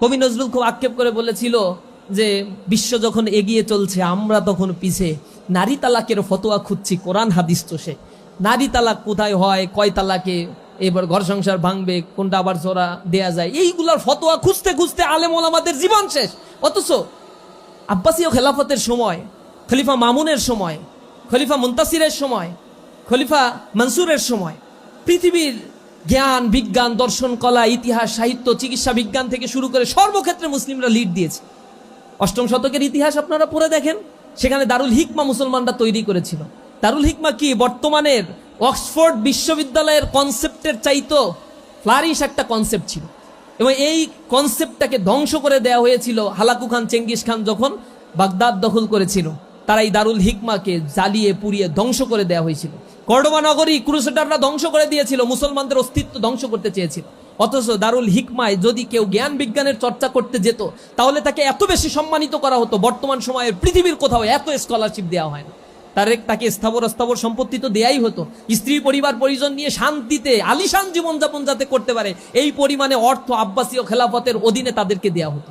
কবি নজরুল খুব আক্ষেপ করে বলেছিল যে বিশ্ব যখন এগিয়ে চলছে আমরা তখন পিছে, নারী তালাকের ফতোয়া খুঁজছি কোরআন হাদিস তো সে। নারী তালাক কোথায় হয়, কয় তালাকে এবার ঘর সংসার ভাঙবে, কোনটা আবার জোড়া দেয়া যায়, এইগুলার ফতোয়া খুঁজতে খুঁজতে আলেম ওলামাদের জীবন শেষ। অথচ আব্বাসীয় খেলাফতের সময়, খলিফা মামুনের সময়, খলিফা মুনতাসিরের সময়, খলিফা মনসুরের সময় পৃথিবীর জ্ঞান বিজ্ঞান দর্শন কলা ইতিহাস সাহিত্য চিকিৎসা বিজ্ঞান থেকে শুরু করে সর্বক্ষেত্রে মুসলিমরা লিড দিয়েছে। অষ্টম শতকের ইতিহাস আপনারা পড়ে দেখেন, সেখানে দারুল হিকমা মুসলমানরা তৈরি করেছিল। দারুল হিকমা কি বর্তমানের অক্সফোর্ড বিশ্ববিদ্যালয়ের কনসেপ্টের চাইতো ফ্লারিশ একটা কনসেপ্ট ছিল, এবং এই কনসেপ্টটাকে ধ্বংস করে দেওয়া হয়েছিল হালাকু খান চেঙ্গিস খান যখন বাগদাদ দখল করেছিল। তারা এই দারুল হিকমাকে জ্বালিয়ে পুড়িয়ে ধ্বংস করে দেওয়া হয়েছিল। কর্ডোবা নগরী ক্রুসেডাররা ধ্বংস করে দিয়েছিল, মুসলমানদের অস্তিত্ব ধ্বংস করতে চেয়েছিল। অথচ দারুল হিকমায় যদি কেউ জ্ঞান বিজ্ঞানের চর্চা করতে যেত তাহলে তাকে এত বেশি সম্মানিত করা হতো, বর্তমান সময়ের পৃথিবীর কোথাও এত স্কলারশিপ দেওয়া হয় না। তাকে স্থাবর সম্পত্তি তো দেয়াই হতো, স্ত্রী পরিবার পরিজন নিয়ে শান্তিতে আলিশান জীবনযাপন যাতে করতে পারে এই পরিমাণে অর্থ আব্বাসীয় খেলাফতের অধীনে তাদেরকে দেওয়া হতো।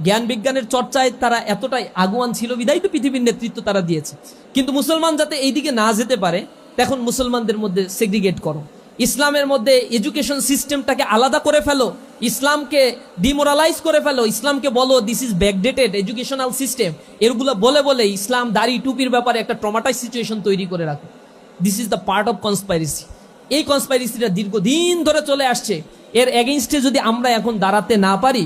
জ্ঞান বিজ্ঞানের চর্চায় তারা এতটাই আগুয়ান ছিল বিদায় তো পৃথিবীর নেতৃত্ব তারা দিয়েছে। কিন্তু মুসলমান যাতে এইদিকে না যেতে পারে, এখন মুসলমানদের মধ্যে সেগ্রিগেট করো, ইসলামের মধ্যে এডুকেশন সিস্টেমটাকে আলাদা করে ফেলো, ইসলামকে ডিমোরালাইজ করে ফেলো, ইসলামকে বলো this is backdated educational system, এরগুলো বলে বলে ইসলাম দাড়ি টুপির ব্যাপারে একটা ট্রমাটাইজ সিচুয়েশন তৈরি করে রাখো। This is the part of conspiracy. এই কনস্পাইরেসিটা দীর্ঘদিন ধরে চলে আসছে। এর এগেইনস্টে যদি আমরা এখন দাঁড়াতে না পারি,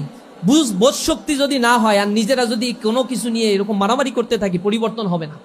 বোধ শক্তি যদি না হয়, আর নিজেরা যদি কোনো কিছু নিয়ে এরকম মারামারি করতে থাকি, পরিবর্তন হবে না।